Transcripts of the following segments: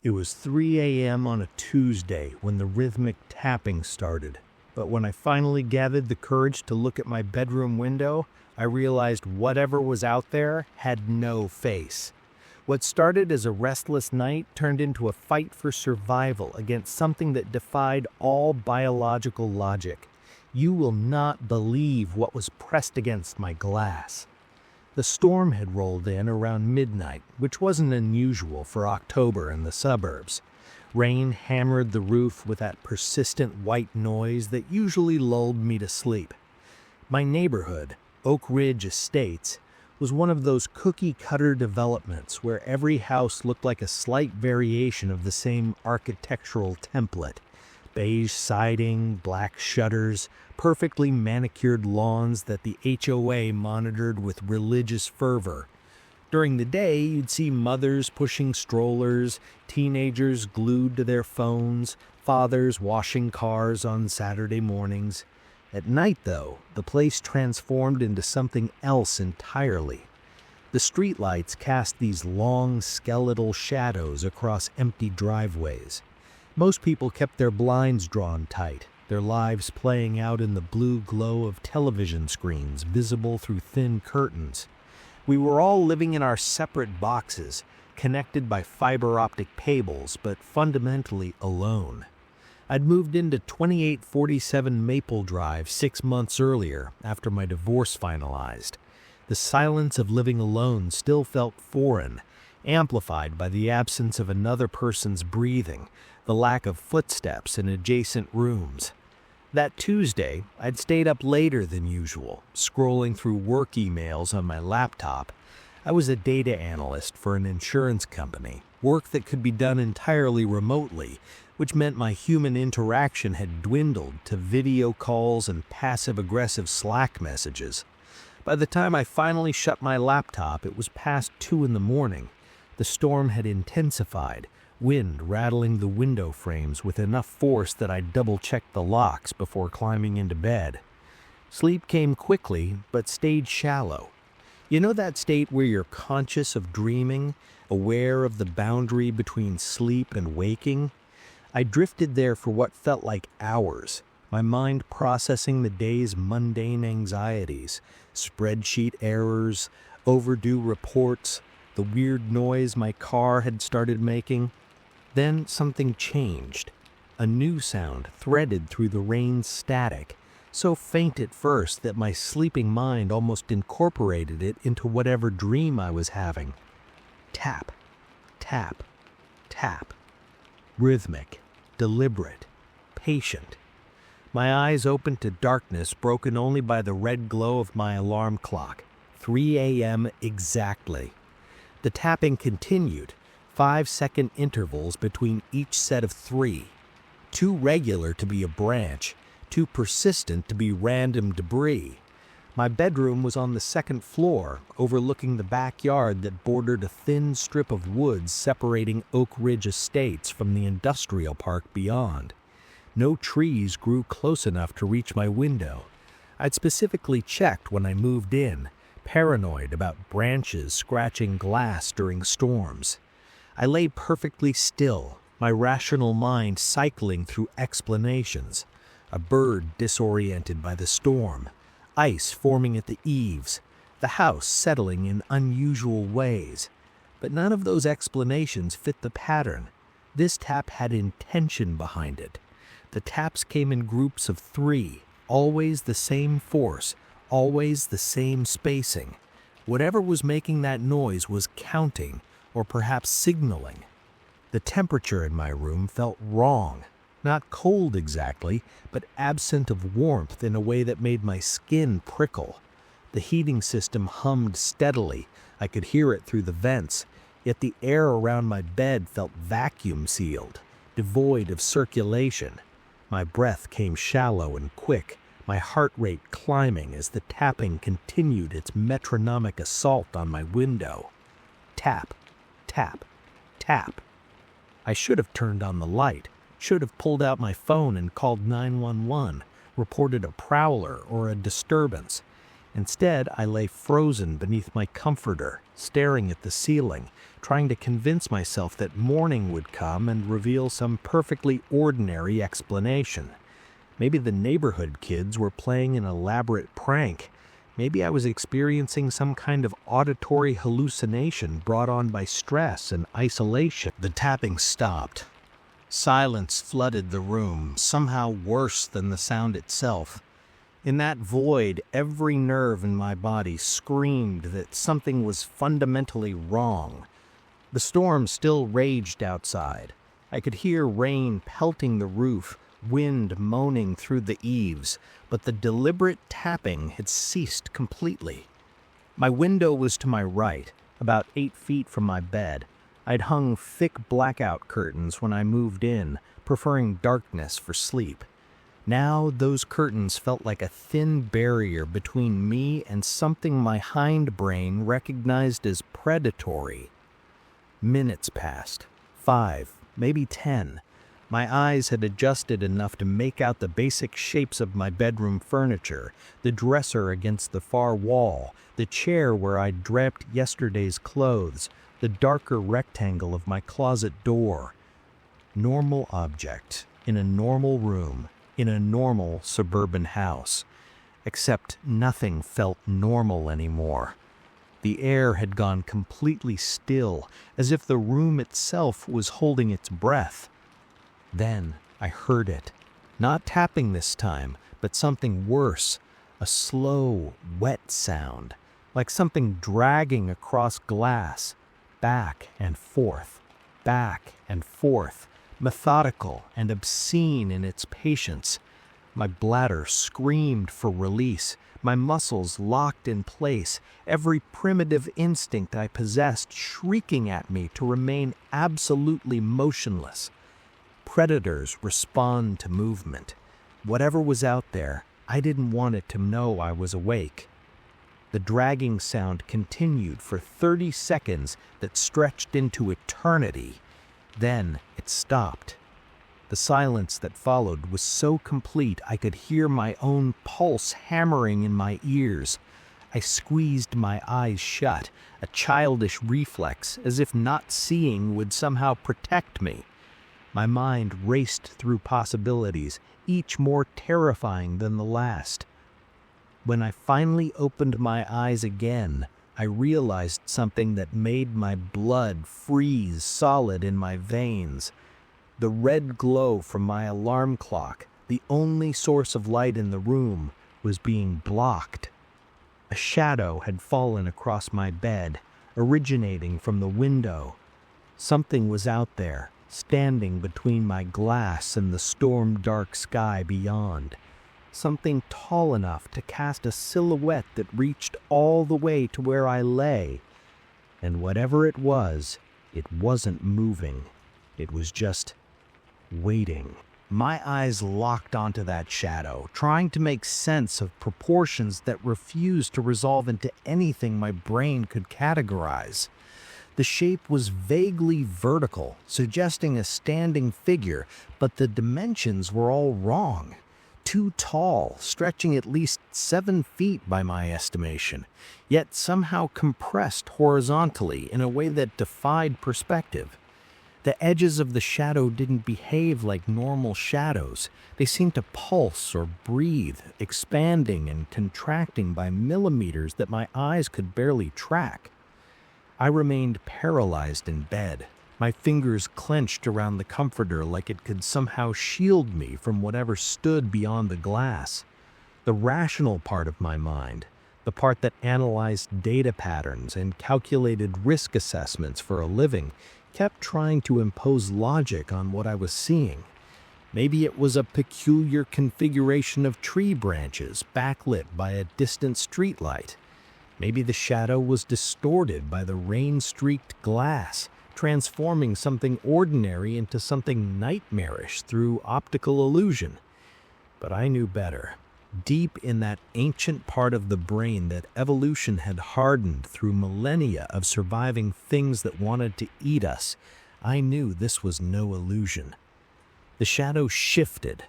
It was 3 a.m. on a Tuesday when the rhythmic tapping started. But when I finally gathered the courage to look at my bedroom window, I realized whatever was out there had no face. What started as a restless night turned into a fight for survival against something that defied all biological logic. You will not believe what was pressed against my glass. The storm had rolled in around midnight, which wasn't unusual for October in the suburbs. Rain hammered the roof with that persistent white noise that usually lulled me to sleep. My neighborhood, Oak Ridge Estates, was one of those cookie-cutter developments where every house looked like a slight variation of the same architectural template. Beige siding, black shutters, perfectly manicured lawns that the HOA monitored with religious fervor. During the day, you'd see mothers pushing strollers, teenagers glued to their phones, fathers washing cars on Saturday mornings. At night, though, the place transformed into something else entirely. The streetlights cast these long, skeletal shadows across empty driveways. Most people kept their blinds drawn tight, their lives playing out in the blue glow of television screens visible through thin curtains. We were all living in our separate boxes, connected by fiber optic cables, but fundamentally alone. I'd moved into 2847 Maple Drive 6 months earlier, after my divorce finalized. The silence of living alone still felt foreign, amplified by the absence of another person's breathing, the lack of footsteps in adjacent rooms. That Tuesday, I'd stayed up later than usual, scrolling through work emails on my laptop. I was a data analyst for an insurance company, work that could be done entirely remotely, which meant my human interaction had dwindled to video calls and passive-aggressive Slack messages. By the time I finally shut my laptop, it was past 2 in the morning. The storm had intensified, wind rattling the window frames with enough force that I double-checked the locks before climbing into bed. Sleep came quickly, but stayed shallow. You know that state where you're conscious of dreaming, aware of the boundary between sleep and waking? I drifted there for what felt like hours, my mind processing the day's mundane anxieties, spreadsheet errors, overdue reports, the weird noise my car had started making. Then something changed. A new sound threaded through the rain's static, so faint at first that my sleeping mind almost incorporated it into whatever dream I was having. Tap, tap, tap. Rhythmic, deliberate, patient. My eyes opened to darkness broken only by the red glow of my alarm clock. 3 a.m. exactly. The tapping continued, 5-second intervals between each set of 3. Too regular to be a branch, too persistent to be random debris. My bedroom was on the second floor, overlooking the backyard that bordered a thin strip of woods separating Oak Ridge Estates from the industrial park beyond. No trees grew close enough to reach my window. I'd specifically checked when I moved in, paranoid about branches scratching glass during storms. I lay perfectly still, my rational mind cycling through explanations. A bird disoriented by the storm, ice forming at the eaves, the house settling in unusual ways. But none of those explanations fit the pattern. This tap had intention behind it. The taps came in groups of 3, always the same force, always the same spacing. Whatever was making that noise was counting, or perhaps signaling. The temperature in my room felt wrong. Not cold exactly, but absent of warmth in a way that made my skin prickle. The heating system hummed steadily. I could hear it through the vents, yet the air around my bed felt vacuum-sealed, devoid of circulation. My breath came shallow and quick, my heart rate climbing as the tapping continued its metronomic assault on my window. Tap, tap, tap. I should have turned on the light, should have pulled out my phone and called 911, reported a prowler or a disturbance. Instead, I lay frozen beneath my comforter, staring at the ceiling, trying to convince myself that morning would come and reveal some perfectly ordinary explanation. Maybe the neighborhood kids were playing an elaborate prank. Maybe I was experiencing some kind of auditory hallucination brought on by stress and isolation. The tapping stopped. Silence flooded the room, somehow worse than the sound itself. In that void, every nerve in my body screamed that something was fundamentally wrong. The storm still raged outside. I could hear rain pelting the roof, wind moaning through the eaves, but the deliberate tapping had ceased completely. My window was to my right, about 8 feet from my bed. I'd hung thick blackout curtains when I moved in, preferring darkness for sleep. Now those curtains felt like a thin barrier between me and something my hindbrain recognized as predatory. Minutes passed. 5, maybe 10. My eyes had adjusted enough to make out the basic shapes of my bedroom furniture, the dresser against the far wall, the chair where I'd draped yesterday's clothes, the darker rectangle of my closet door. Normal object, in a normal room, in a normal suburban house. Except nothing felt normal anymore. The air had gone completely still, as if the room itself was holding its breath. Then I heard it. Not tapping this time, but something worse. A slow, wet sound, like something dragging across glass. Back and forth, methodical and obscene in its patience. My bladder screamed for release, my muscles locked in place, every primitive instinct I possessed shrieking at me to remain absolutely motionless. Predators respond to movement. Whatever was out there, I didn't want it to know I was awake. The dragging sound continued for 30 seconds that stretched into eternity. Then it stopped. The silence that followed was so complete I could hear my own pulse hammering in my ears. I squeezed my eyes shut, a childish reflex, as if not seeing would somehow protect me. My mind raced through possibilities, each more terrifying than the last. When I finally opened my eyes again, I realized something that made my blood freeze solid in my veins. The red glow from my alarm clock, the only source of light in the room, was being blocked. A shadow had fallen across my bed, originating from the window. Something was out there, standing between my glass and the storm-dark sky beyond. Something tall enough to cast a silhouette that reached all the way to where I lay. And whatever it wasn't moving. It was just waiting. My eyes locked onto that shadow, trying to make sense of proportions that refused to resolve into anything my brain could categorize. The shape was vaguely vertical, suggesting a standing figure, but the dimensions were all wrong. Too tall, stretching at least 7 feet by my estimation, yet somehow compressed horizontally in a way that defied perspective. The edges of the shadow didn't behave like normal shadows. They seemed to pulse or breathe, expanding and contracting by millimeters that my eyes could barely track. I remained paralyzed in bed, my fingers clenched around the comforter like it could somehow shield me from whatever stood beyond the glass. The rational part of my mind, the part that analyzed data patterns and calculated risk assessments for a living, kept trying to impose logic on what I was seeing. Maybe it was a peculiar configuration of tree branches backlit by a distant streetlight. Maybe the shadow was distorted by the rain-streaked glass, transforming something ordinary into something nightmarish through optical illusion. But I knew better. Deep in that ancient part of the brain that evolution had hardened through millennia of surviving things that wanted to eat us, I knew this was no illusion. The shadow shifted,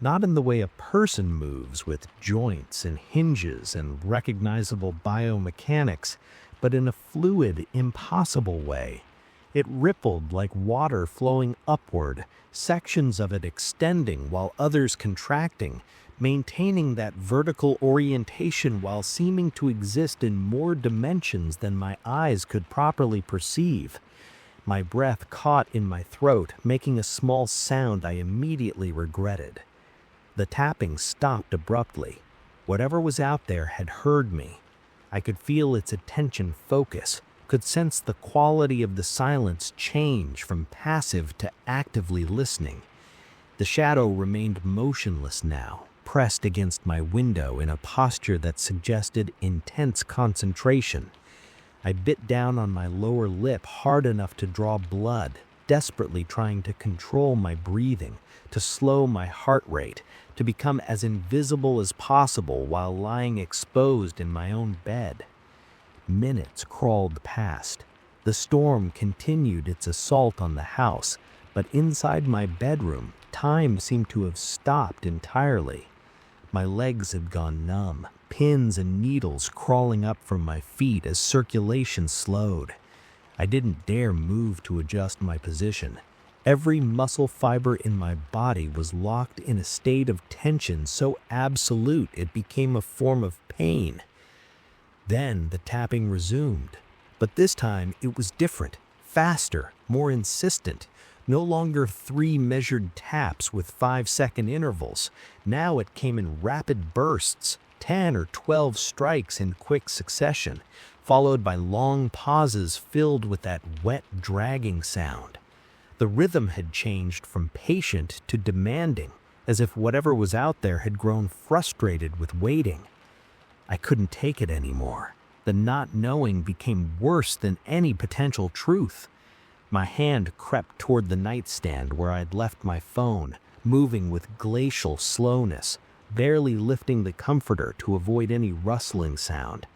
Not in the way a person moves with joints and hinges and recognizable biomechanics, but in a fluid, impossible way. It rippled like water flowing upward, sections of it extending while others contracting, maintaining that vertical orientation while seeming to exist in more dimensions than my eyes could properly perceive. My breath caught in my throat, making a small sound I immediately regretted. The tapping stopped abruptly. Whatever was out there had heard me. I could feel its attention focus, could sense the quality of the silence change from passive to actively listening. The shadow remained motionless now, pressed against my window in a posture that suggested intense concentration. I bit down on my lower lip hard enough to draw blood, desperately trying to control my breathing, to slow my heart rate, to become as invisible as possible while lying exposed in my own bed. Minutes crawled past. The storm continued its assault on the house, but inside my bedroom, time seemed to have stopped entirely. My legs had gone numb, pins and needles crawling up from my feet as circulation slowed. I didn't dare move to adjust my position. Every muscle fiber in my body was locked in a state of tension so absolute it became a form of pain. Then the tapping resumed, but this time it was different, faster, more insistent. No longer 3 measured taps with 5-second intervals. Now it came in rapid bursts, 10 or 12 strikes in quick succession, followed by long pauses filled with that wet, dragging sound. The rhythm had changed from patient to demanding, as if whatever was out there had grown frustrated with waiting. I couldn't take it anymore. The not knowing became worse than any potential truth. My hand crept toward the nightstand where I'd left my phone, moving with glacial slowness, barely lifting the comforter to avoid any rustling sound.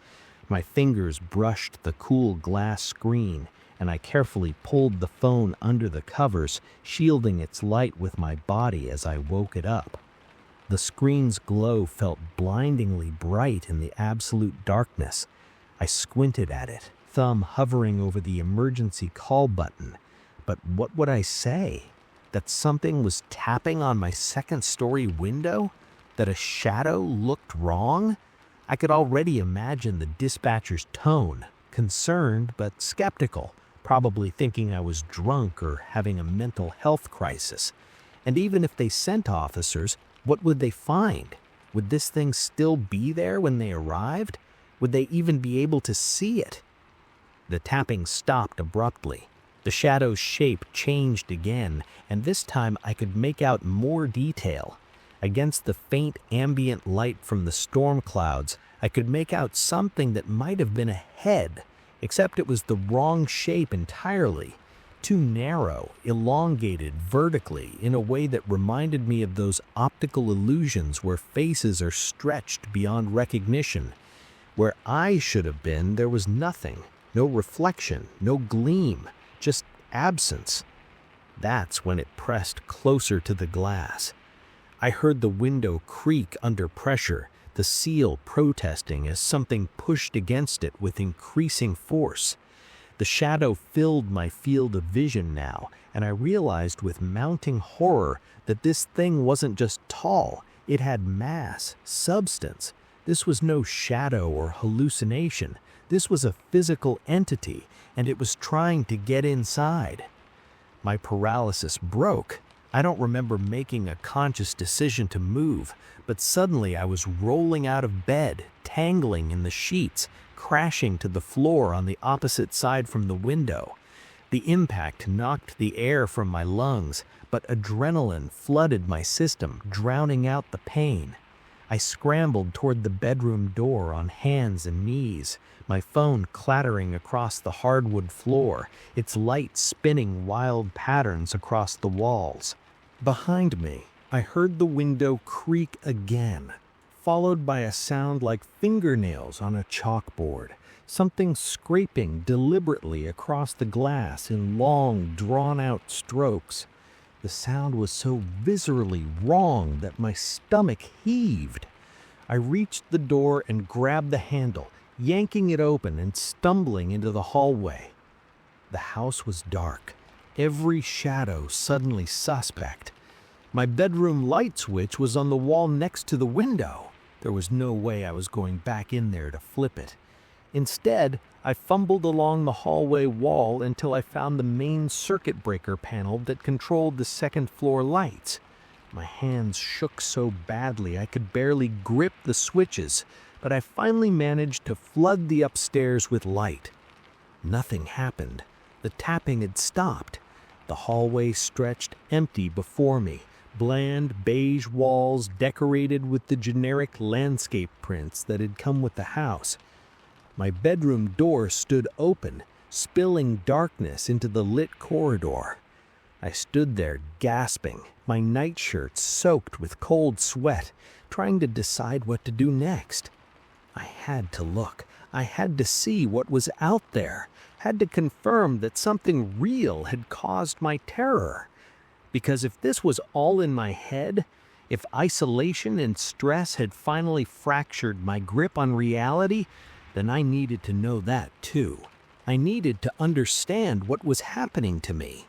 My fingers brushed the cool glass screen, and I carefully pulled the phone under the covers, shielding its light with my body as I woke it up. The screen's glow felt blindingly bright in the absolute darkness. I squinted at it, thumb hovering over the emergency call button. But what would I say? That something was tapping on my second-story window? That a shadow looked wrong? I could already imagine the dispatcher's tone, concerned but skeptical, probably thinking I was drunk or having a mental health crisis. And even if they sent officers, what would they find? Would this thing still be there when they arrived? Would they even be able to see it? The tapping stopped abruptly. The shadow's shape changed again, and this time I could make out more detail. Against the faint ambient light from the storm clouds, I could make out something that might have been a head, except it was the wrong shape entirely. Too narrow, elongated vertically in a way that reminded me of those optical illusions where faces are stretched beyond recognition. Where I should have been, there was nothing, no reflection, no gleam, just absence. That's when it pressed closer to the glass. I heard the window creak under pressure, the seal protesting as something pushed against it with increasing force. The shadow filled my field of vision now, and I realized with mounting horror that this thing wasn't just tall, it had mass, substance. This was no shadow or hallucination. This was a physical entity, and it was trying to get inside. My paralysis broke. I don't remember making a conscious decision to move, but suddenly I was rolling out of bed, tangling in the sheets, crashing to the floor on the opposite side from the window. The impact knocked the air from my lungs, but adrenaline flooded my system, drowning out the pain. I scrambled toward the bedroom door on hands and knees, my phone clattering across the hardwood floor, its light spinning wild patterns across the walls. Behind me, I heard the window creak again, followed by a sound like fingernails on a chalkboard, something scraping deliberately across the glass in long, drawn-out strokes. The sound was so viscerally wrong that my stomach heaved. I reached the door and grabbed the handle, yanking it open and stumbling into the hallway. The house was dark, every shadow suddenly suspect. My bedroom light switch was on the wall next to the window. There was no way I was going back in there to flip it. Instead, I fumbled along the hallway wall until I found the main circuit breaker panel that controlled the second-floor lights. My hands shook so badly I could barely grip the switches, but I finally managed to flood the upstairs with light. Nothing happened. The tapping had stopped. The hallway stretched empty before me, bland beige walls decorated with the generic landscape prints that had come with the house. My bedroom door stood open, spilling darkness into the lit corridor. I stood there gasping, my nightshirt soaked with cold sweat, trying to decide what to do next. I had to look. I had to see what was out there, had to confirm that something real had caused my terror. Because if this was all in my head, if isolation and stress had finally fractured my grip on reality, then I needed to know that too. I needed to understand what was happening to me.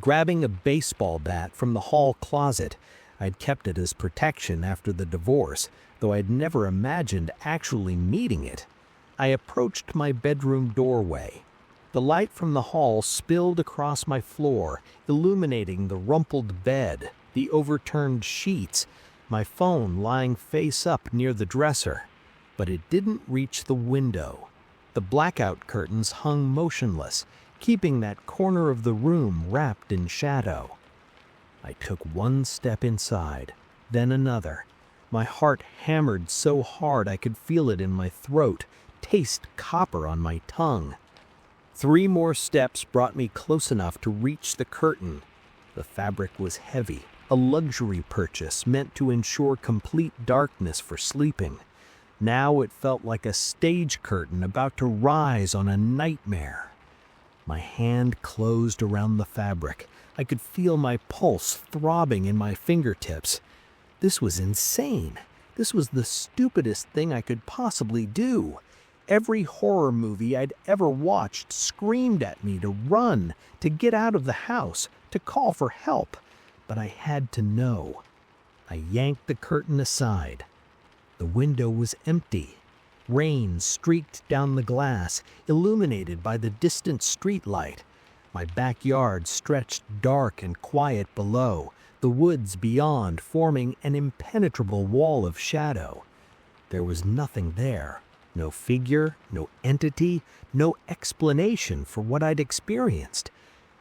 Grabbing a baseball bat from the hall closet, I'd kept it as protection after the divorce, though I'd never imagined actually needing it. I approached my bedroom doorway. The light from the hall spilled across my floor, illuminating the rumpled bed, the overturned sheets, my phone lying face up near the dresser. But it didn't reach the window. The blackout curtains hung motionless, keeping that corner of the room wrapped in shadow. I took one step inside, then another. My heart hammered so hard I could feel it in my throat, taste copper on my tongue. 3 more steps brought me close enough to reach the curtain. The fabric was heavy, a luxury purchase meant to ensure complete darkness for sleeping. Now it felt like a stage curtain about to rise on a nightmare. My hand closed around the fabric. I could feel my pulse throbbing in my fingertips. This was insane. This was the stupidest thing I could possibly do. Every horror movie I'd ever watched screamed at me to run, to get out of the house, to call for help. But I had to know. I yanked the curtain aside. The window was empty. Rain streaked down the glass, illuminated by the distant streetlight. My backyard stretched dark and quiet below, the woods beyond forming an impenetrable wall of shadow. There was nothing there. No figure, no entity, no explanation for what I'd experienced.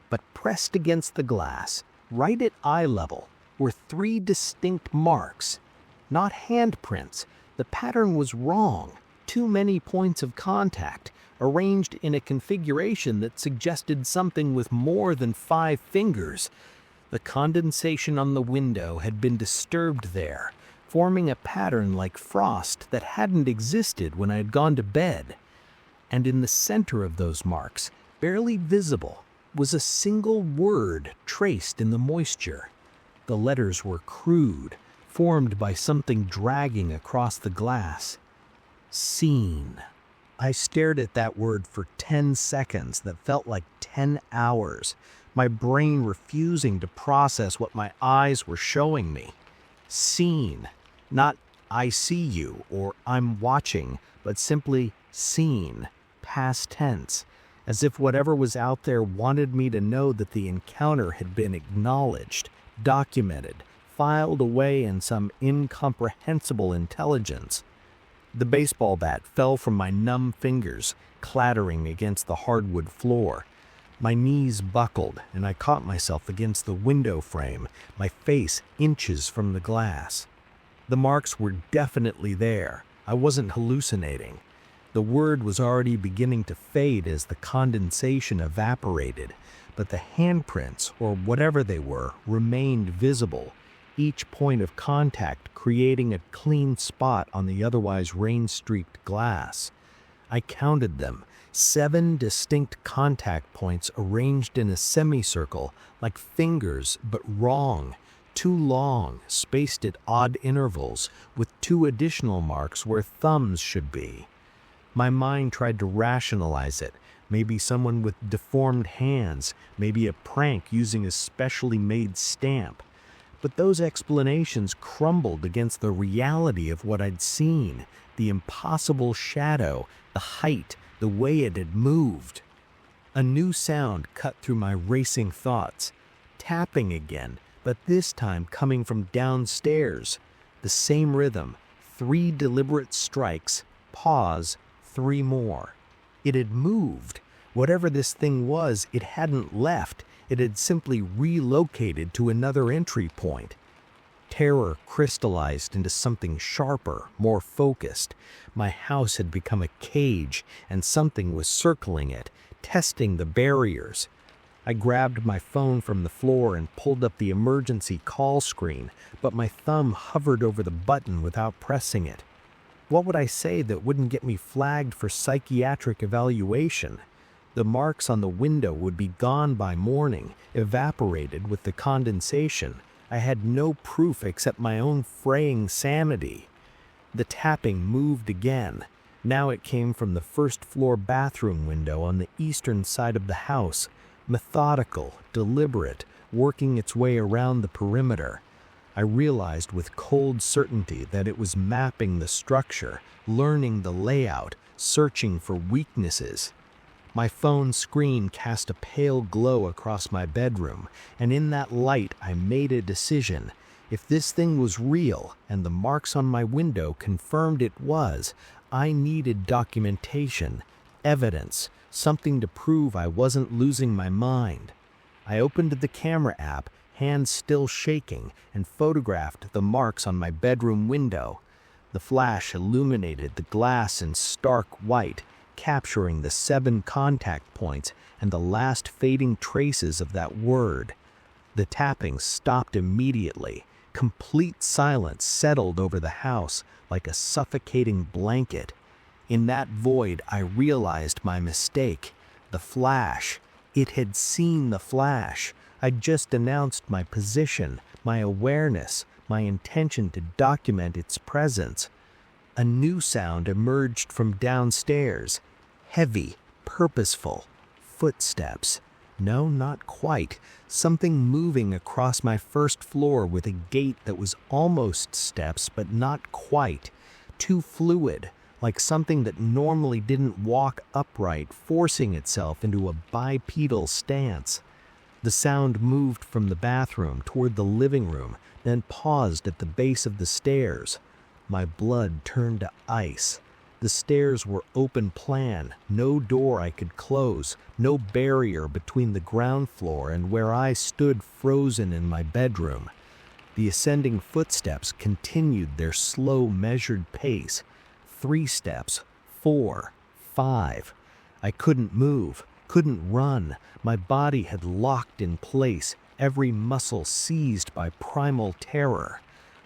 But pressed against the glass, right at eye level, were 3 distinct marks. Not handprints. The pattern was wrong. Too many points of contact, arranged in a configuration that suggested something with more than 5 fingers. The condensation on the window had been disturbed there, forming a pattern like frost that hadn't existed when I had gone to bed. And in the center of those marks, barely visible, was a single word traced in the moisture. The letters were crude, formed by something dragging across the glass. Seen. I stared at that word for 10 seconds that felt like 10 hours, my brain refusing to process what my eyes were showing me. Seen. Not I see you or I'm watching, but simply seen, past tense, as if whatever was out there wanted me to know that the encounter had been acknowledged, documented, filed away in some incomprehensible intelligence. The baseball bat fell from my numb fingers, clattering against the hardwood floor. My knees buckled, and I caught myself against the window frame, my face inches from the glass. The marks were definitely there. I wasn't hallucinating. The word was already beginning to fade as the condensation evaporated, but the handprints, or whatever they were, remained visible, each point of contact creating a clean spot on the otherwise rain-streaked glass. I counted them, 7 distinct contact points arranged in a semicircle, like fingers, but wrong. Too long, spaced at odd intervals, with 2 additional marks where thumbs should be. My mind tried to rationalize it. Maybe someone with deformed hands, maybe a prank using a specially made stamp. But those explanations crumbled against the reality of what I'd seen, the impossible shadow, the height, the way it had moved. A new sound cut through my racing thoughts. Tapping again, but this time coming from downstairs. The same rhythm, 3 deliberate strikes, pause, 3 more. It had moved. Whatever this thing was, it hadn't left. It had simply relocated to another entry point. Terror crystallized into something sharper, more focused. My house had become a cage, and something was circling it, testing the barriers. I grabbed my phone from the floor and pulled up the emergency call screen, but my thumb hovered over the button without pressing it. What would I say that wouldn't get me flagged for psychiatric evaluation? The marks on the window would be gone by morning, evaporated with the condensation. I had no proof except my own fraying sanity. The tapping moved again. Now it came from the first-floor bathroom window on the eastern side of the house, methodical, deliberate, working its way around the perimeter. I realized with cold certainty that it was mapping the structure, learning the layout, searching for weaknesses. My phone screen cast a pale glow across my bedroom, and in that light I made a decision. If this thing was real, and the marks on my window confirmed it was, I needed documentation, evidence, something to prove I wasn't losing my mind. I opened the camera app, hands still shaking, and photographed the marks on my bedroom window. The flash illuminated the glass in stark white, capturing the 7 contact points and the last fading traces of that word. The tapping stopped immediately. Complete silence settled over the house like a suffocating blanket. In that void, I realized my mistake. The flash. It had seen the flash. I'd just announced my position, my awareness, my intention to document its presence. A new sound emerged from downstairs. Heavy, purposeful. Footsteps. No, not quite. Something moving across my first floor with a gait that was almost steps, but not quite. Too fluid, like something that normally didn't walk upright, forcing itself into a bipedal stance. The sound moved from the bathroom toward the living room, then paused at the base of the stairs. My blood turned to ice. The stairs were open plan, no door I could close, no barrier between the ground floor and where I stood frozen in my bedroom. The ascending footsteps continued their slow, measured pace. 3 steps, 4, 5. I couldn't move, couldn't run. My body had locked in place, every muscle seized by primal terror.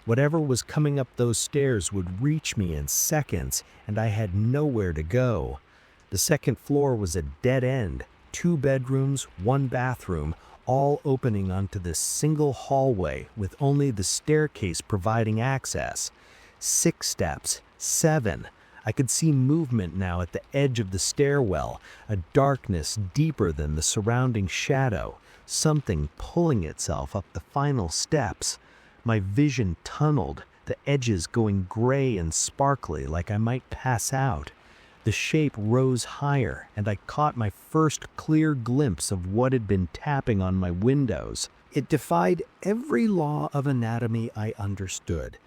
Whatever was coming up those stairs would reach me in seconds, and I had nowhere to go. The second floor was a dead end, 2 bedrooms, 1 bathroom, all opening onto this single hallway with only the staircase providing access. 6 steps, 7. I could see movement now at the edge of the stairwell, a darkness deeper than the surrounding shadow, something pulling itself up the final steps. My vision tunneled, the edges going gray and sparkly like I might pass out. The shape rose higher, and I caught my first clear glimpse of what had been tapping on my windows. It defied every law of anatomy I understood.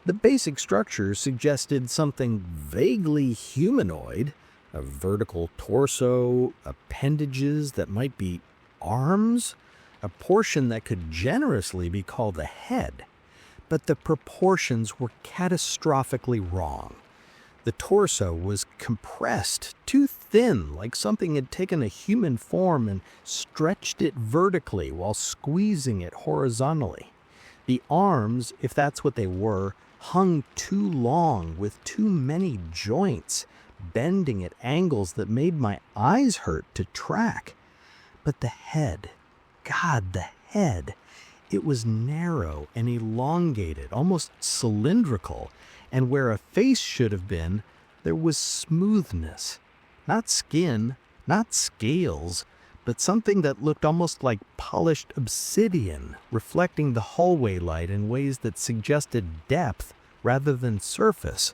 The basic structure suggested something vaguely humanoid, a vertical torso, appendages that might be arms, a portion that could generously be called a head. But the proportions were catastrophically wrong. The torso was compressed, too thin, like something had taken a human form and stretched it vertically while squeezing it horizontally. The arms, if that's what they were, hung too long with too many joints, bending at angles that made my eyes hurt to track. But the head, God, the head, it was narrow and elongated, almost cylindrical, and where a face should have been, there was smoothness. Not skin, not scales, but something that looked almost like polished obsidian, reflecting the hallway light in ways that suggested depth rather than surface.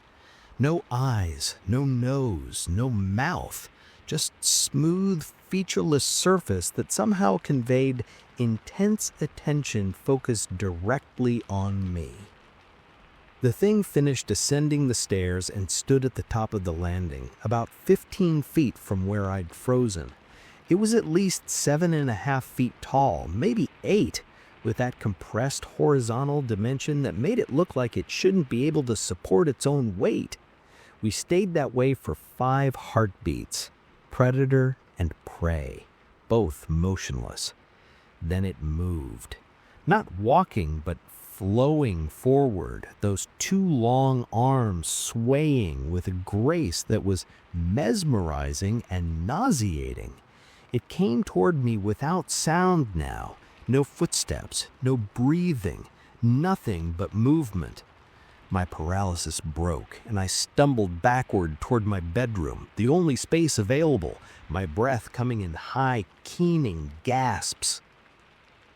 No eyes, no nose, no mouth, just smooth, featureless surface that somehow conveyed intense attention focused directly on me. The thing finished ascending the stairs and stood at the top of the landing, about 15 feet from where I'd frozen. It was at least 7.5 feet tall, maybe 8, with that compressed horizontal dimension that made it look like it shouldn't be able to support its own weight. We stayed that way for 5 heartbeats, predator and prey, both motionless. Then it moved. Not walking, but flowing forward, those 2 long arms swaying with a grace that was mesmerizing and nauseating. It came toward me without sound now, no footsteps, no breathing, nothing but movement. My paralysis broke, and I stumbled backward toward my bedroom, the only space available, my breath coming in high, keening gasps.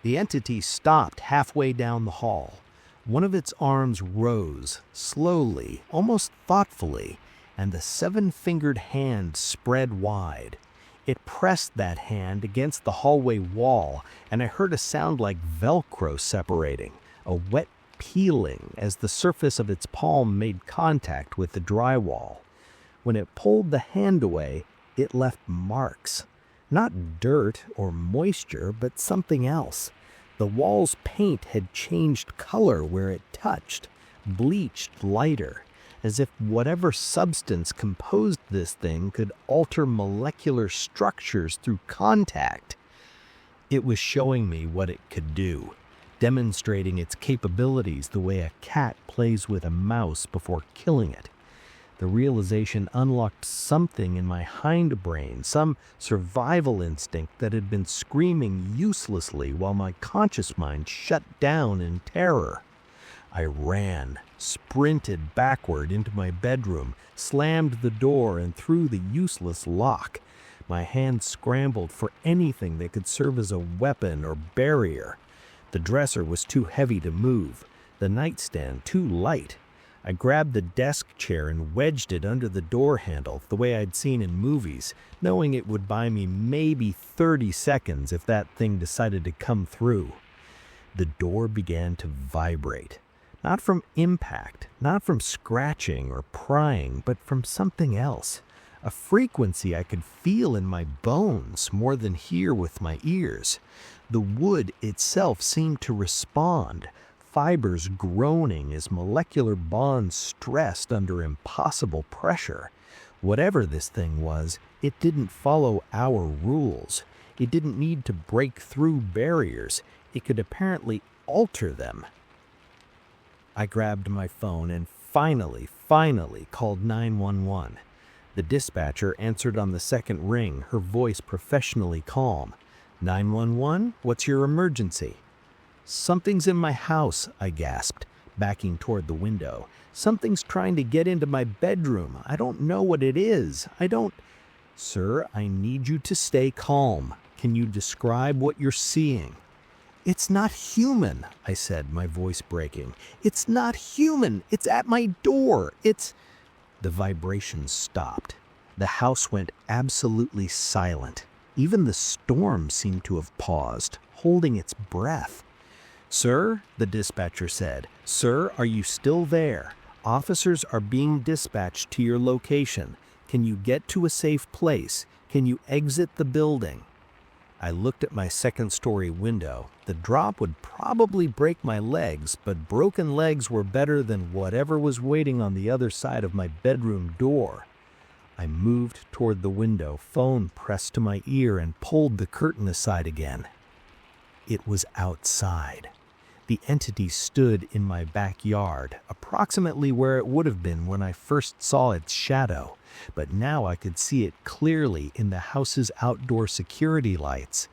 The entity stopped halfway down the hall. One of its arms rose, slowly, almost thoughtfully, and the 7-fingered hand spread wide. It pressed that hand against the hallway wall, and I heard a sound like Velcro separating, a wet peeling as the surface of its palm made contact with the drywall. When it pulled the hand away, it left marks. Not dirt or moisture, but something else. The wall's paint had changed color where it touched, bleached lighter, as if whatever substance composed this thing could alter molecular structures through contact. It was showing me what it could do, demonstrating its capabilities the way a cat plays with a mouse before killing it. The realization unlocked something in my hindbrain, some survival instinct that had been screaming uselessly while my conscious mind shut down in terror. I ran, sprinted backward into my bedroom, slammed the door and threw the useless lock. My hands scrambled for anything that could serve as a weapon or barrier. The dresser was too heavy to move, the nightstand too light. I grabbed the desk chair and wedged it under the door handle, the way I'd seen in movies, knowing it would buy me maybe 30 seconds if that thing decided to come through. The door began to vibrate. Not from impact, not from scratching or prying, but from something else. A frequency I could feel in my bones more than hear with my ears. The wood itself seemed to respond, fibers groaning as molecular bonds stressed under impossible pressure. Whatever this thing was, it didn't follow our rules. It didn't need to break through barriers. It could apparently alter them. I grabbed my phone and finally called 911. The dispatcher answered on the second ring, her voice professionally calm. 911, what's your emergency? Something's in my house, I gasped, backing toward the window. Something's trying to get into my bedroom. I don't know what it is. Sir, I need you to stay calm. Can you describe what you're seeing? It's not human, I said, my voice breaking. It's not human. It's at my door. The vibrations stopped. The house went absolutely silent. Even the storm seemed to have paused, holding its breath. Sir, the dispatcher said, Sir, are you still there? Officers are being dispatched to your location. Can you get to a safe place? Can you exit the building? I looked at my second-story window. The drop would probably break my legs, but broken legs were better than whatever was waiting on the other side of my bedroom door. I moved toward the window, phone pressed to my ear, and pulled the curtain aside again. It was outside. The entity stood in my backyard, approximately where it would have been when I first saw its shadow, but now I could see it clearly in the house's outdoor security lights.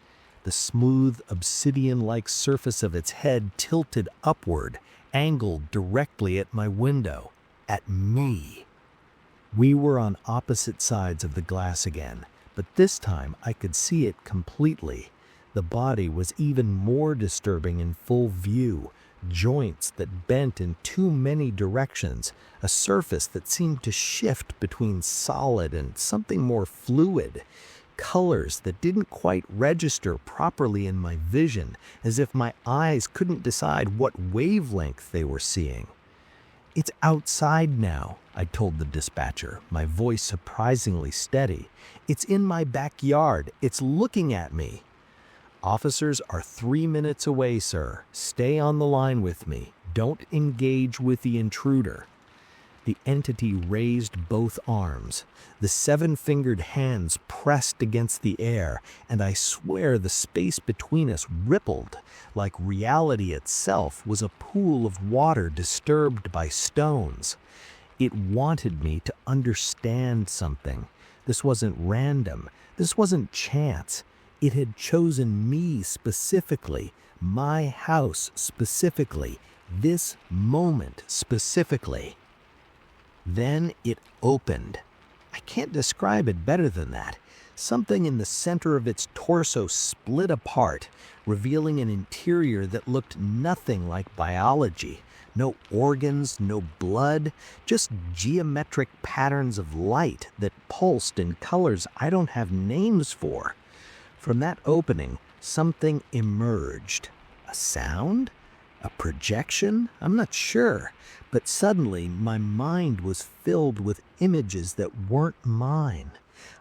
The smooth, obsidian-like surface of its head tilted upward, angled directly at my window, at me. We were on opposite sides of the glass again, but this time I could see it completely. The body was even more disturbing in full view. Joints that bent in too many directions, a surface that seemed to shift between solid and something more fluid, colors that didn't quite register properly in my vision, as if my eyes couldn't decide what wavelength they were seeing. "It's outside now," I told the dispatcher, my voice surprisingly steady. "It's in my backyard. It's looking at me." "Officers are 3 minutes away, sir. Stay on the line with me. Don't engage with the intruder." The entity raised both arms. The 7-fingered hands pressed against the air, and I swear the space between us rippled, like reality itself was a pool of water disturbed by stones. It wanted me to understand something. This wasn't random. This wasn't chance. It had chosen me specifically, my house specifically, this moment specifically. Then it opened. I can't describe it better than that. Something in the center of its torso split apart, revealing an interior that looked nothing like biology. No organs, no blood, just geometric patterns of light that pulsed in colors I don't have names for. From that opening, something emerged. A sound? A projection? I'm not sure. But suddenly, my mind was filled with images that weren't mine.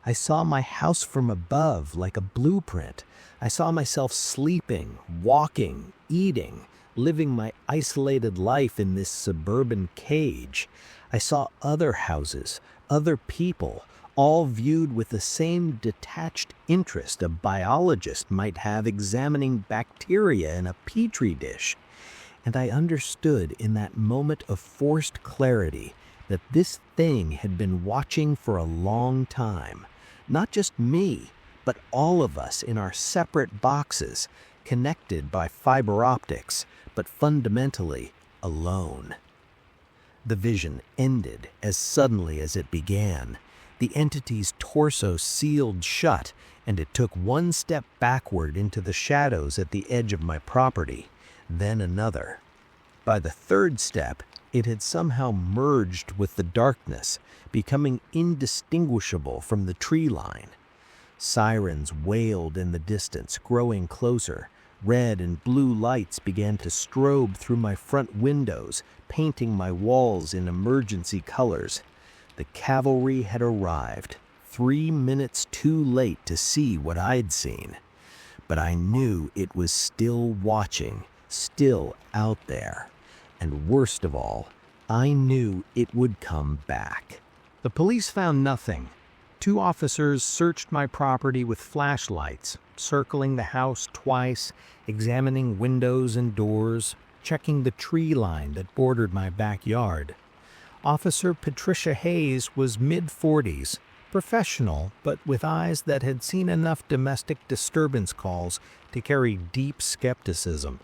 I saw my house from above like a blueprint. I saw myself sleeping, walking, eating, living my isolated life in this suburban cage. I saw other houses, other people, all viewed with the same detached interest a biologist might have examining bacteria in a petri dish. And I understood in that moment of forced clarity that this thing had been watching for a long time. Not just me, but all of us in our separate boxes, connected by fiber optics, but fundamentally alone. The vision ended as suddenly as it began. The entity's torso sealed shut, and it took one step backward into the shadows at the edge of my property, then another. By the third step, it had somehow merged with the darkness, becoming indistinguishable from the tree line. Sirens wailed in the distance, growing closer. Red and blue lights began to strobe through my front windows, painting my walls in emergency colors. The cavalry had arrived, 3 minutes too late to see what I'd seen. But I knew it was still watching, still out there. And worst of all, I knew it would come back. The police found nothing. 2 officers searched my property with flashlights, circling the house twice, examining windows and doors, checking the tree line that bordered my backyard. Officer Patricia Hayes was mid-40s, professional, but with eyes that had seen enough domestic disturbance calls to carry deep skepticism.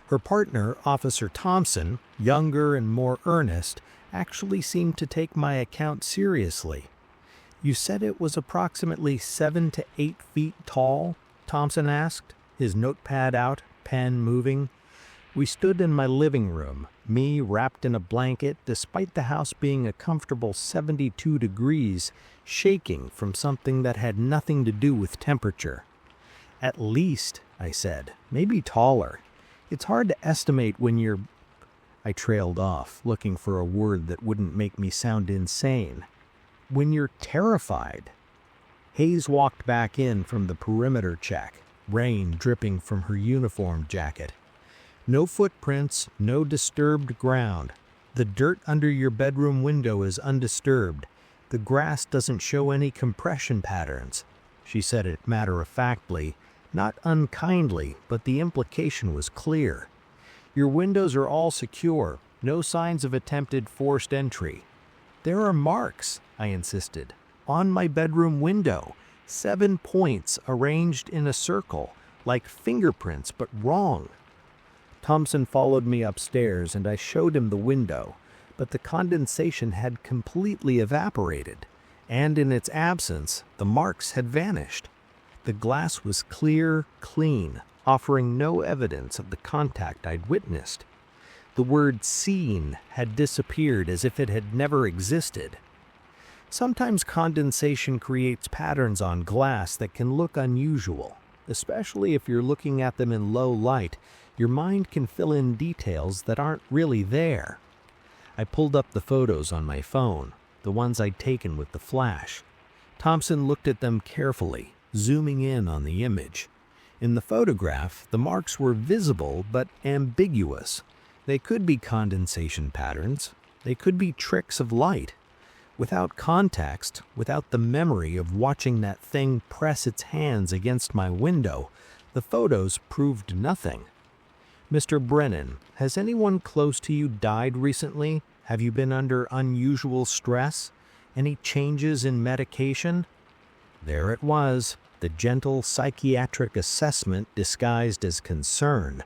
Her partner, Officer Thompson, younger and more earnest, actually seemed to take my account seriously. "You said it was approximately 7 to 8 feet tall?" Thompson asked, his notepad out, pen moving. We stood in my living room, me wrapped in a blanket, despite the house being a comfortable 72 degrees, shaking from something that had nothing to do with temperature. "At least," I said, "maybe taller. It's hard to estimate when you're—" I trailed off, looking for a word that wouldn't make me sound insane. "When you're terrified." Hayes walked back in from the perimeter check, rain dripping from her uniform jacket. "No footprints, no disturbed ground. The dirt under your bedroom window is undisturbed. The grass doesn't show any compression patterns." She said it matter-of-factly, not unkindly, but the implication was clear. "Your windows are all secure, no signs of attempted forced entry." "There are marks," I insisted, "on my bedroom window. 7 points arranged in a circle, like fingerprints, but wrong." Thompson followed me upstairs and I showed him the window, but the condensation had completely evaporated, and in its absence, the marks had vanished. The glass was clear, clean, offering no evidence of the contact I'd witnessed. The word "seen" had disappeared as if it had never existed. Sometimes condensation creates patterns on glass that can look unusual, especially if you're looking at them in low light. Your mind can fill in details that aren't really there. I pulled up the photos on my phone, the ones I'd taken with the flash. Thompson looked at them carefully, zooming in on the image. In the photograph, the marks were visible but ambiguous. They could be condensation patterns. They could be tricks of light. Without context, without the memory of watching that thing press its hands against my window, the photos proved nothing. "Mr. Brennan, has anyone close to you died recently? Have you been under unusual stress? Any changes in medication?" There it was, the gentle psychiatric assessment disguised as concern.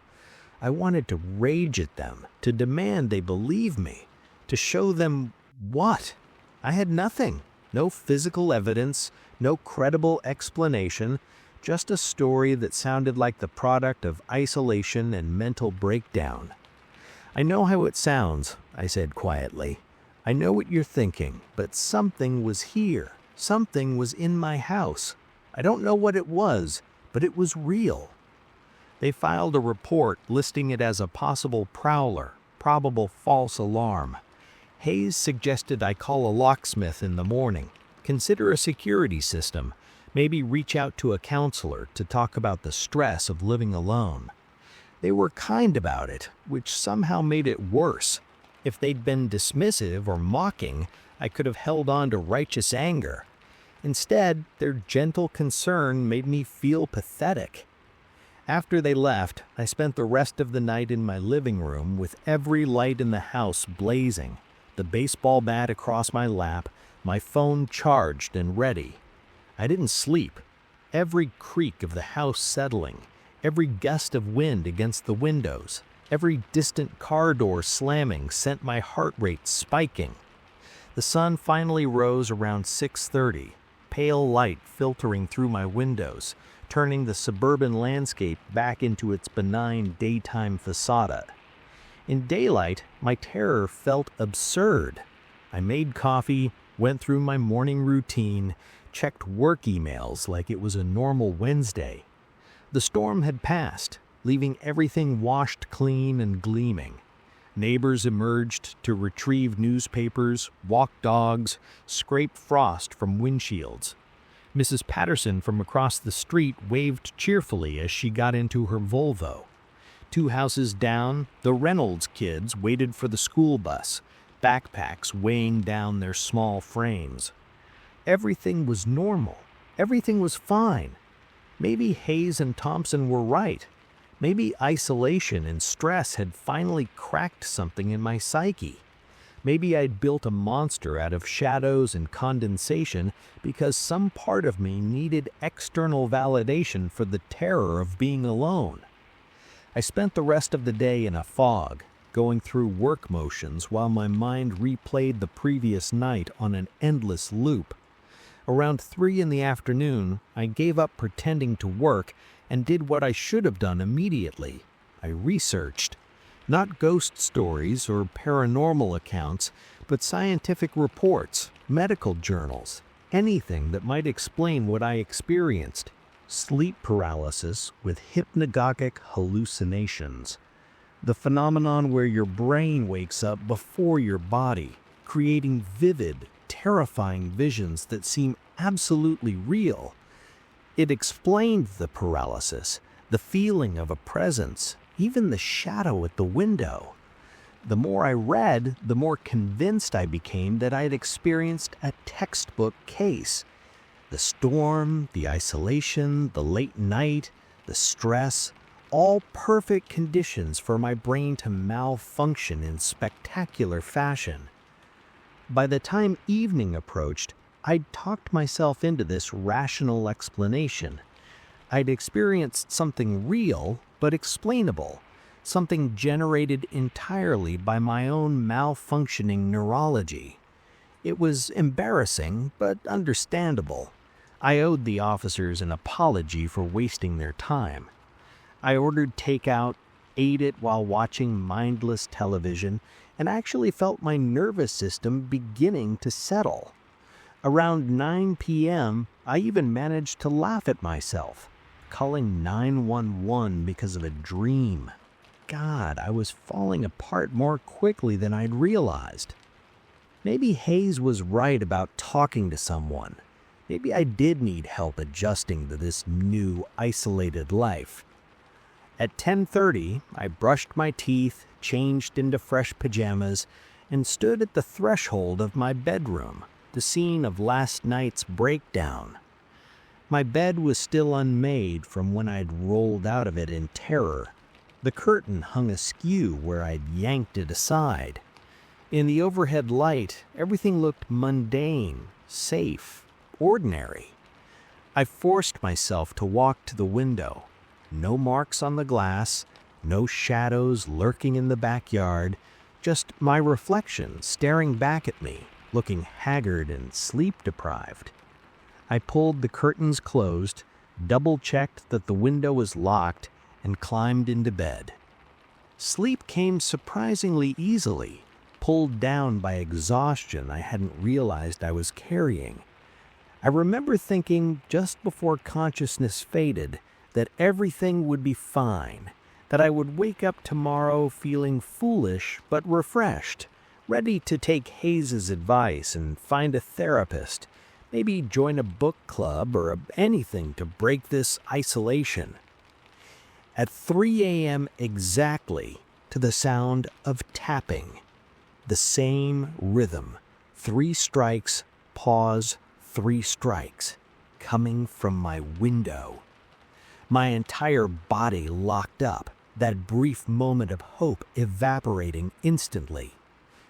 I wanted to rage at them, to demand they believe me, to show them what? I had nothing. No physical evidence, no credible explanation, just a story that sounded like the product of isolation and mental breakdown. "I know how it sounds," I said quietly. "I know what you're thinking, but something was here. Something was in my house. I don't know what it was, but it was real." They filed a report listing it as a possible prowler, probable false alarm. Hayes suggested I call a locksmith in the morning, consider a security system, maybe reach out to a counselor to talk about the stress of living alone. They were kind about it, which somehow made it worse. If they'd been dismissive or mocking, I could have held on to righteous anger. Instead, their gentle concern made me feel pathetic. After they left, I spent the rest of the night in my living room with every light in the house blazing, the baseball bat across my lap, my phone charged and ready. I didn't sleep. Every creak of the house settling, every gust of wind against the windows, every distant car door slamming sent my heart rate spiking. The sun finally rose around 6:30, pale light filtering through my windows, turning the suburban landscape back into its benign daytime facade. In daylight, my terror felt absurd. I made coffee, went through my morning routine, checked work emails like it was a normal Wednesday. The storm had passed, leaving everything washed clean and gleaming. Neighbors emerged to retrieve newspapers, walk dogs, scrape frost from windshields. Mrs. Patterson from across the street waved cheerfully as she got into her Volvo. 2 houses down, the Reynolds kids waited for the school bus, backpacks weighing down their small frames. Everything was normal. Everything was fine. Maybe Hayes and Thompson were right. Maybe isolation and stress had finally cracked something in my psyche. Maybe I'd built a monster out of shadows and condensation because some part of me needed external validation for the terror of being alone. I spent the rest of the day in a fog, going through work motions while my mind replayed the previous night on an endless loop. Around 3 in the afternoon, I gave up pretending to work and did what I should have done immediately. I researched. Not ghost stories or paranormal accounts, but scientific reports, medical journals, anything that might explain what I experienced. Sleep paralysis with hypnagogic hallucinations. The phenomenon where your brain wakes up before your body, creating vivid, terrifying visions that seem absolutely real. It explained the paralysis, the feeling of a presence, even the shadow at the window. The more I read, the more convinced I became that I had experienced a textbook case. The storm, the isolation, the late night, the stress, all perfect conditions for my brain to malfunction in spectacular fashion. By the time evening approached, I'd talked myself into this rational explanation. I'd experienced something real but explainable, something generated entirely by my own malfunctioning neurology. It was embarrassing but understandable. I owed the officers an apology for wasting their time. I ordered takeout, ate it while watching mindless television, and actually felt my nervous system beginning to settle. Around 9 p.m., I even managed to laugh at myself, calling 911 because of a dream. God, I was falling apart more quickly than I'd realized. Maybe Hayes was right about talking to someone. Maybe I did need help adjusting to this new, isolated life. At 10:30, I brushed my teeth, changed into fresh pajamas, and stood at the threshold of my bedroom, the scene of last night's breakdown. My bed was still unmade from when I'd rolled out of it in terror. The curtain hung askew where I'd yanked it aside. In the overhead light, everything looked mundane, safe, ordinary. I forced myself to walk to the window. No marks on the glass, no shadows lurking in the backyard, just my reflection staring back at me, looking haggard and sleep-deprived. I pulled the curtains closed, double-checked that the window was locked, and climbed into bed. Sleep came surprisingly easily, pulled down by exhaustion I hadn't realized I was carrying. I remember thinking just before consciousness faded that everything would be fine, that I would wake up tomorrow feeling foolish but refreshed, ready to take Hayes's advice and find a therapist, maybe join a book club or anything to break this isolation. At 3 a.m. exactly, to the sound of tapping. The same rhythm, 3 strikes, pause, 3 strikes, coming from my window. My entire body locked up, that brief moment of hope evaporating instantly.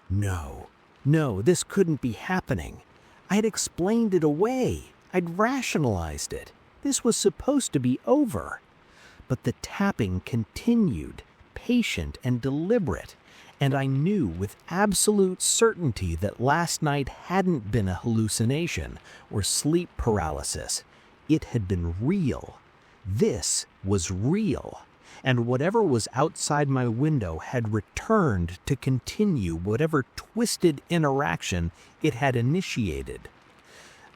No, this couldn't be happening. I had explained it away. I'd rationalized it. This was supposed to be over. But the tapping continued, patient and deliberate, and I knew with absolute certainty that last night hadn't been a hallucination or sleep paralysis. It had been real. This was real, and whatever was outside my window had returned to continue whatever twisted interaction it had initiated.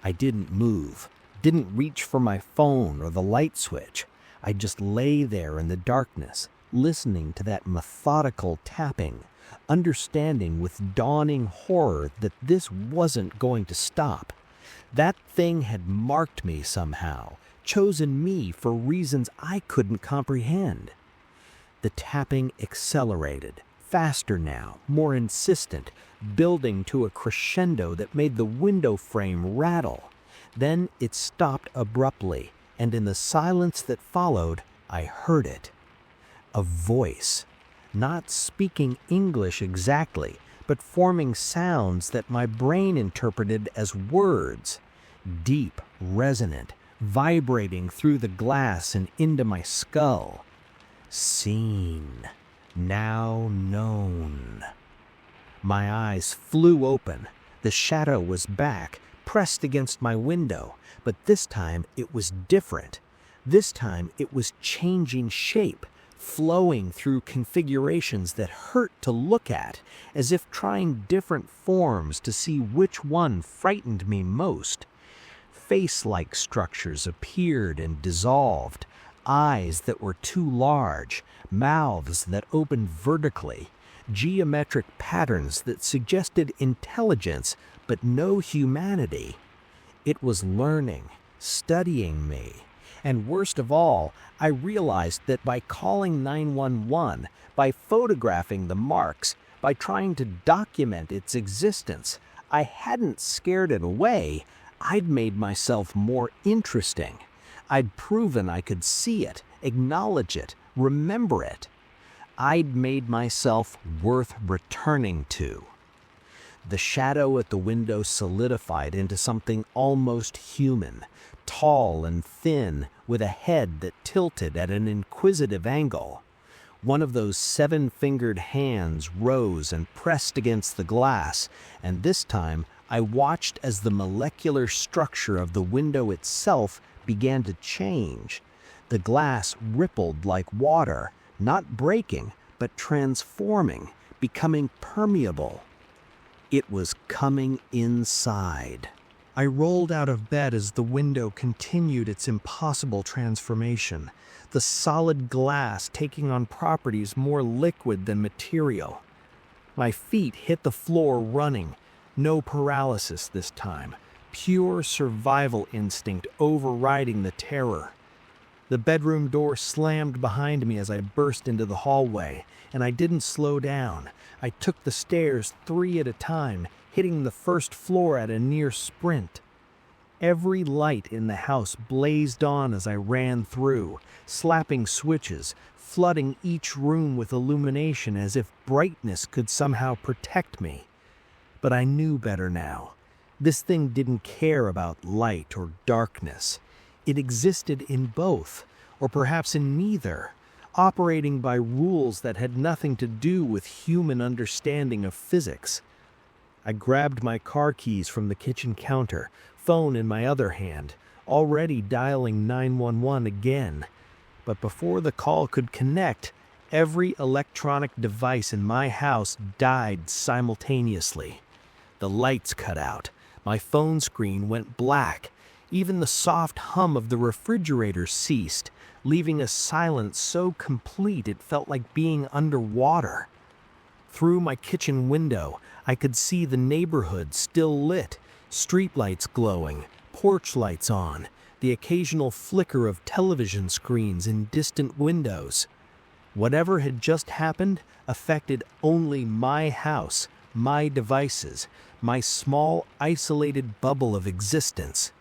I didn't move, didn't reach for my phone or the light switch. I just lay there in the darkness, listening to that methodical tapping, understanding with dawning horror that this wasn't going to stop. That thing had marked me somehow, chosen me for reasons I couldn't comprehend. The tapping accelerated, faster now, more insistent, building to a crescendo that made the window frame rattle. Then it stopped abruptly, and in the silence that followed, I heard it. A voice, not speaking English exactly, but forming sounds that my brain interpreted as words, deep, resonant, vibrating through the glass and into my skull. Seen, now known. My eyes flew open. The shadow was back, pressed against my window, but this time it was different. This time it was changing shape, flowing through configurations that hurt to look at, as if trying different forms to see which one frightened me most. Face-like structures appeared and dissolved, eyes that were too large, mouths that opened vertically, geometric patterns that suggested intelligence but no humanity. It was learning, studying me. And worst of all, I realized that by calling 911, by photographing the marks, by trying to document its existence, I hadn't scared it away. I'd made myself more interesting. I'd proven I could see it, acknowledge it, remember it. I'd made myself worth returning to. The shadow at the window solidified into something almost human, tall and thin, with a head that tilted at an inquisitive angle. One of those seven-fingered hands rose and pressed against the glass, and this time I watched as the molecular structure of the window itself began to change. The glass rippled like water, not breaking, but transforming, becoming permeable. It was coming inside. I rolled out of bed as the window continued its impossible transformation, the solid glass taking on properties more liquid than material. My feet hit the floor running, no paralysis this time, pure survival instinct overriding the terror. The bedroom door slammed behind me as I burst into the hallway, and I didn't slow down. I took the stairs 3 at a time, hitting the first floor at a near sprint. Every light in the house blazed on as I ran through, slapping switches, flooding each room with illumination as if brightness could somehow protect me. But I knew better now. This thing didn't care about light or darkness. It existed in both, or perhaps in neither, operating by rules that had nothing to do with human understanding of physics. I grabbed my car keys from the kitchen counter, phone in my other hand, already dialing 911 again. But before the call could connect, every electronic device in my house died simultaneously. The lights cut out. My phone screen went black. Even the soft hum of the refrigerator ceased, leaving a silence so complete it felt like being underwater. Through my kitchen window, I could see the neighborhood still lit, streetlights glowing, porch lights on, the occasional flicker of television screens in distant windows. Whatever had just happened affected only my house, my devices, my small, isolated bubble of existence.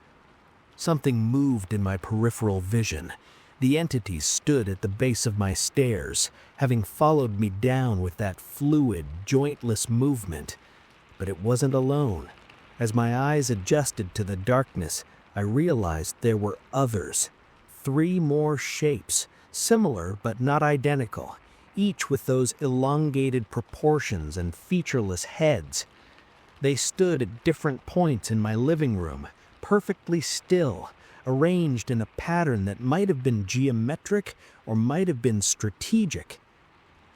Something moved in my peripheral vision. The entity stood at the base of my stairs, having followed me down with that fluid, jointless movement. But it wasn't alone. As my eyes adjusted to the darkness, I realized there were others. 3 more shapes, similar but not identical, each with those elongated proportions and featureless heads. They stood at different points in my living room, perfectly still, arranged in a pattern that might have been geometric or might have been strategic.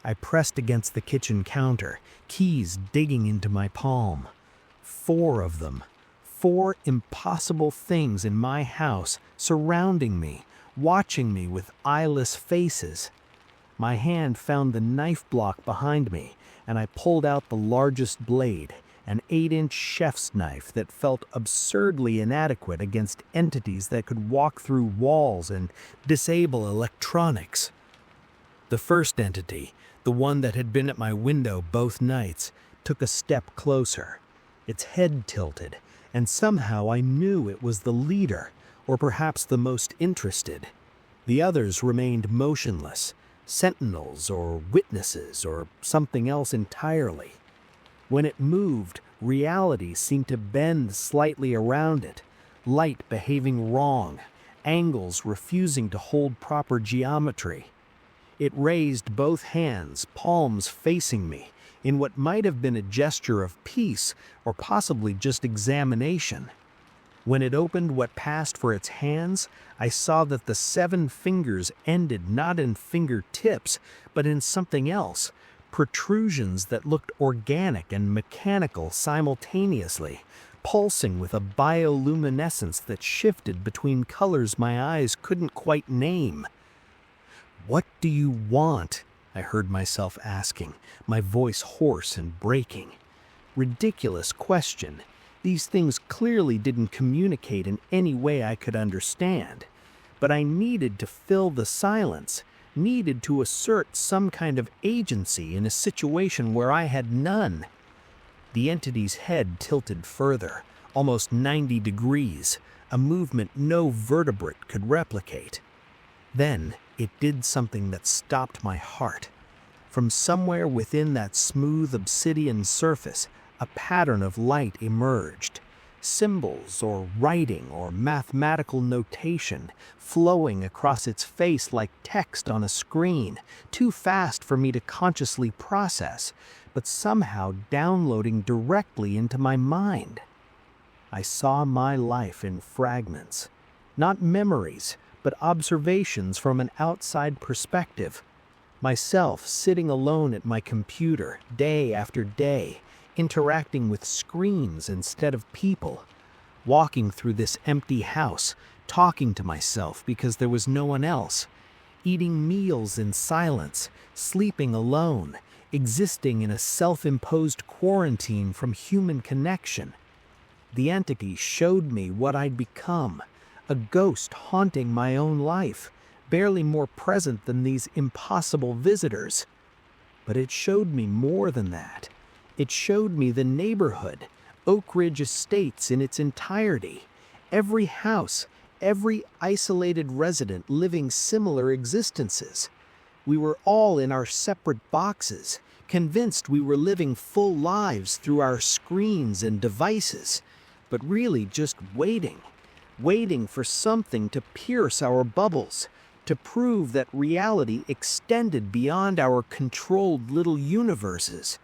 I pressed against the kitchen counter, keys digging into my palm. 4 of them. 4 impossible things in my house, surrounding me, watching me with eyeless faces. My hand found the knife block behind me, and I pulled out the largest blade, an 8-inch chef's knife that felt absurdly inadequate against entities that could walk through walls and disable electronics. The first entity, the one that had been at my window both nights, took a step closer. Its head tilted, and somehow I knew it was the leader, or perhaps the most interested. The others remained motionless, sentinels or witnesses or something else entirely. When it moved, reality seemed to bend slightly around it, light behaving wrong, angles refusing to hold proper geometry. It raised both hands, palms facing me, in what might have been a gesture of peace or possibly just examination. When it opened what passed for its hands, I saw that the 7 fingers ended not in fingertips, but in something else, protrusions that looked organic and mechanical simultaneously, pulsing with a bioluminescence that shifted between colors my eyes couldn't quite name. "What do you want?" I heard myself asking, my voice hoarse and breaking. Ridiculous question. These things clearly didn't communicate in any way I could understand. But I needed to fill the silence, needed to assert some kind of agency in a situation where I had none. The entity's head tilted further, almost 90 degrees, a movement no vertebrate could replicate. Then it did something that stopped my heart. From somewhere within that smooth obsidian surface, a pattern of light emerged. Symbols or writing or mathematical notation flowing across its face like text on a screen, too fast for me to consciously process, but somehow downloading directly into my mind. I saw my life in fragments, not memories, but observations from an outside perspective. Myself sitting alone at my computer day after day, interacting with screens instead of people, walking through this empty house, talking to myself because there was no one else, eating meals in silence, sleeping alone, existing in a self-imposed quarantine from human connection. The entity showed me what I'd become, a ghost haunting my own life, barely more present than these impossible visitors. But it showed me more than that. It showed me the neighborhood, Oak Ridge Estates in its entirety, every house, every isolated resident living similar existences. We were all in our separate boxes, convinced we were living full lives through our screens and devices, but really just waiting for something to pierce our bubbles, to prove that reality extended beyond our controlled little universes.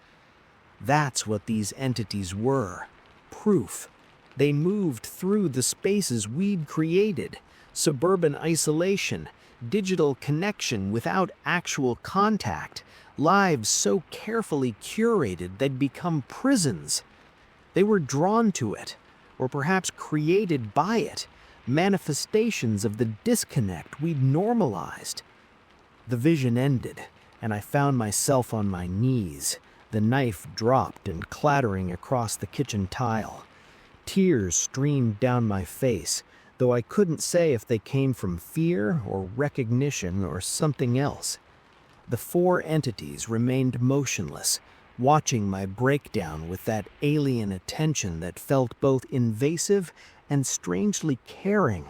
That's what these entities were. Proof. They moved through the spaces we'd created. Suburban isolation, digital connection without actual contact, lives so carefully curated they'd become prisons. They were drawn to it, or perhaps created by it, manifestations of the disconnect we'd normalized. The vision ended, and I found myself on my knees, the knife dropped and clattering across the kitchen tile. Tears streamed down my face, though I couldn't say if they came from fear or recognition or something else. The four entities remained motionless, watching my breakdown with that alien attention that felt both invasive and strangely caring.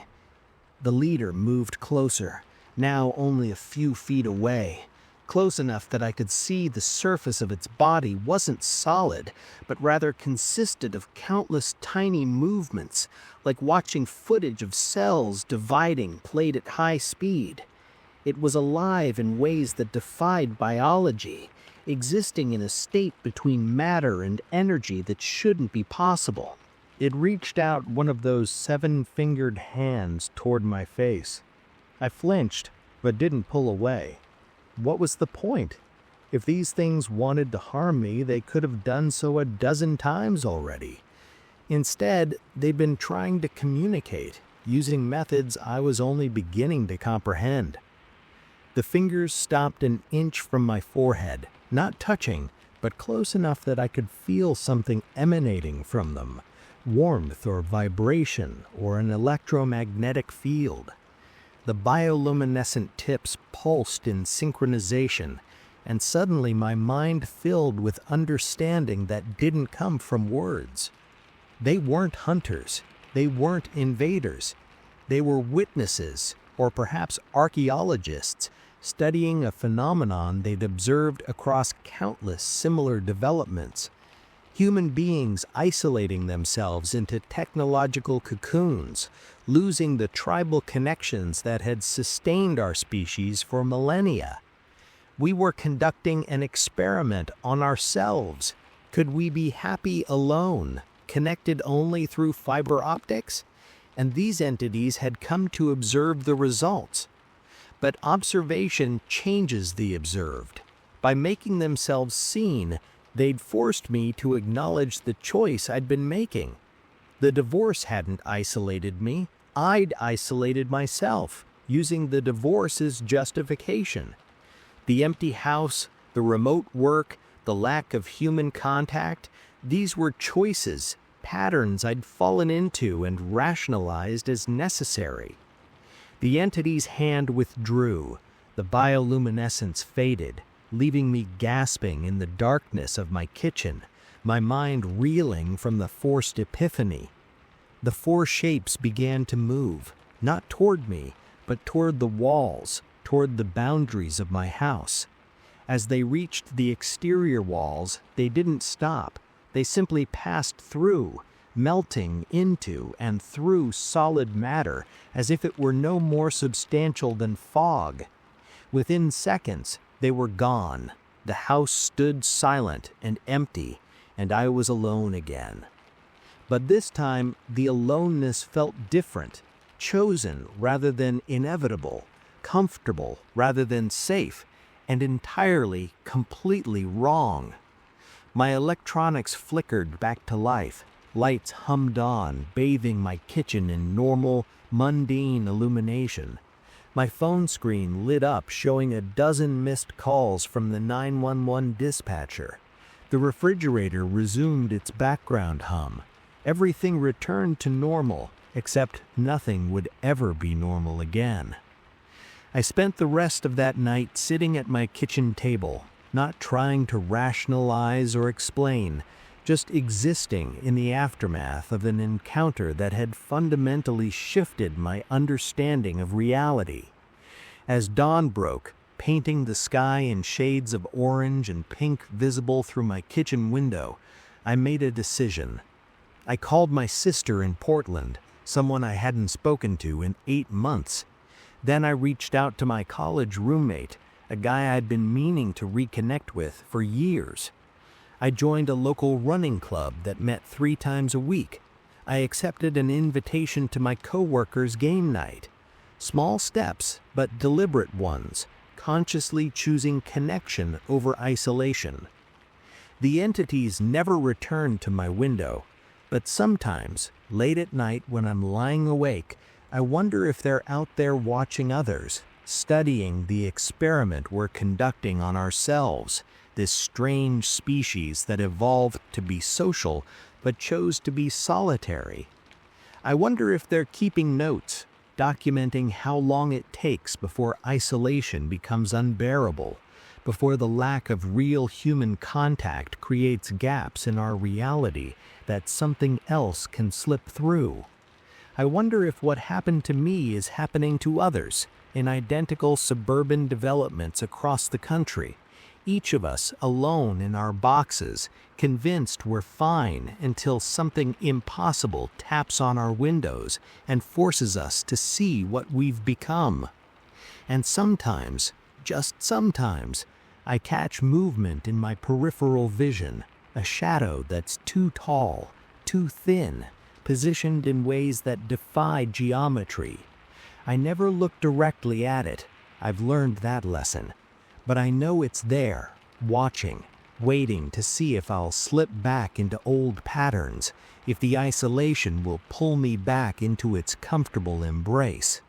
The leader moved closer, now only a few feet away, close enough that I could see the surface of its body wasn't solid, but rather consisted of countless tiny movements, like watching footage of cells dividing played at high speed. It was alive in ways that defied biology, existing in a state between matter and energy that shouldn't be possible. It reached out one of those seven-fingered hands toward my face. I flinched, but didn't pull away. What was the point? If these things wanted to harm me, they could have done so a dozen times already. Instead, they'd been trying to communicate, using methods I was only beginning to comprehend. The fingers stopped an inch from my forehead, not touching, but close enough that I could feel something emanating from them, warmth or vibration or an electromagnetic field. The bioluminescent tips pulsed in synchronization, and suddenly my mind filled with understanding that didn't come from words. They weren't hunters. They weren't invaders. They were witnesses, or perhaps archaeologists, studying a phenomenon they'd observed across countless similar developments. Human beings isolating themselves into technological cocoons, losing the tribal connections that had sustained our species for millennia. We were conducting an experiment on ourselves. Could we be happy alone, connected only through fiber optics? And these entities had come to observe the results. But observation changes the observed. By making themselves seen, they'd forced me to acknowledge the choice I'd been making. The divorce hadn't isolated me. I'd isolated myself, using the divorce as justification. The empty house, the remote work, the lack of human contact, these were choices, patterns I'd fallen into and rationalized as necessary. The entity's hand withdrew. The bioluminescence faded, leaving me gasping in the darkness of my kitchen, my mind reeling from the forced epiphany. The four shapes began to move, not toward me, but toward the walls, toward the boundaries of my house. As they reached the exterior walls, they didn't stop. They simply passed through, melting into and through solid matter as if it were no more substantial than fog. Within seconds, they were gone. The house stood silent and empty, and I was alone again. But this time, the aloneness felt different, chosen rather than inevitable, comfortable rather than safe, and entirely, completely wrong. My electronics flickered back to life. Lights hummed on, bathing my kitchen in normal, mundane illumination. My phone screen lit up, showing a dozen missed calls from the 911 dispatcher. The refrigerator resumed its background hum. Everything returned to normal, except nothing would ever be normal again. I spent the rest of that night sitting at my kitchen table, not trying to rationalize or explain, just existing in the aftermath of an encounter that had fundamentally shifted my understanding of reality. As dawn broke, painting the sky in shades of orange and pink visible through my kitchen window, I made a decision. I called my sister in Portland, someone I hadn't spoken to in 8 months. Then I reached out to my college roommate, a guy I'd been meaning to reconnect with for years. I joined a local running club that met 3 times a week. I accepted an invitation to my coworker's game night. Small steps, but deliberate ones, consciously choosing connection over isolation. The entities never returned to my window, but sometimes, late at night when I'm lying awake, I wonder if they're out there watching others, studying the experiment we're conducting on ourselves, this strange species that evolved to be social but chose to be solitary. I wonder if they're keeping notes, documenting how long it takes before isolation becomes unbearable, before the lack of real human contact creates gaps in our reality that something else can slip through. I wonder if what happened to me is happening to others in identical suburban developments across the country, each of us alone in our boxes, convinced we're fine until something impossible taps on our windows and forces us to see what we've become. And sometimes, just sometimes, I catch movement in my peripheral vision, a shadow that's too tall, too thin, positioned in ways that defy geometry. I never look directly at it. I've learned that lesson. But I know it's there, watching, waiting to see if I'll slip back into old patterns, if the isolation will pull me back into its comfortable embrace.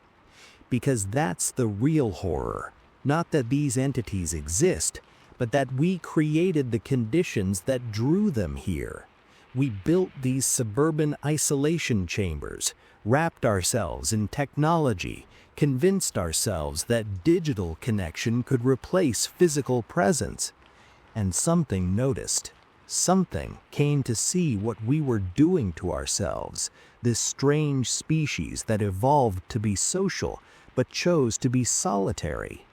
Because that's the real horror. Not that these entities exist, but that we created the conditions that drew them here. We built these suburban isolation chambers, wrapped ourselves in technology, convinced ourselves that digital connection could replace physical presence. And something noticed. Something came to see what we were doing to ourselves, this strange species that evolved to be social, but chose to be solitary.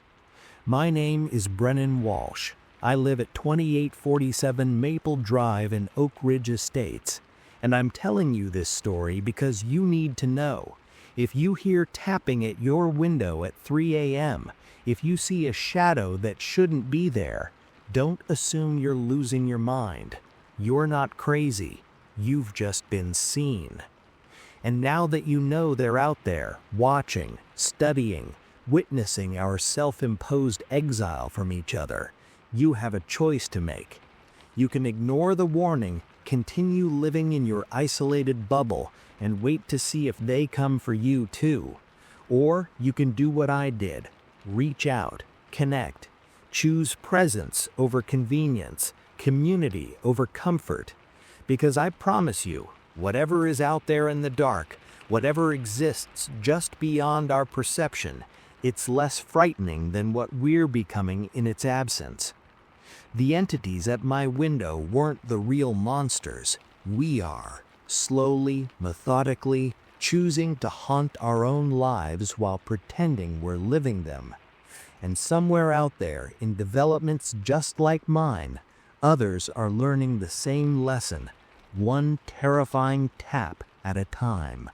My name is Brennan Walsh. I live at 2847 Maple Drive in Oak Ridge Estates, and I'm telling you this story because you need to know. If you hear tapping at your window at 3 a.m., if you see a shadow that shouldn't be there, don't assume you're losing your mind. You're not crazy. You've just been seen. And now that you know they're out there, watching, studying, witnessing our self-imposed exile from each other, you have a choice to make. You can ignore the warning, continue living in your isolated bubble, and wait to see if they come for you too. Or you can do what I did. Reach out, connect, choose presence over convenience, community over comfort. Because I promise you, whatever is out there in the dark, whatever exists just beyond our perception, it's less frightening than what we're becoming in its absence. The entities at my window weren't the real monsters. We are, slowly, methodically, choosing to haunt our own lives while pretending we're living them. And somewhere out there, in developments just like mine, Others are learning the same lesson, one terrifying tap at a time.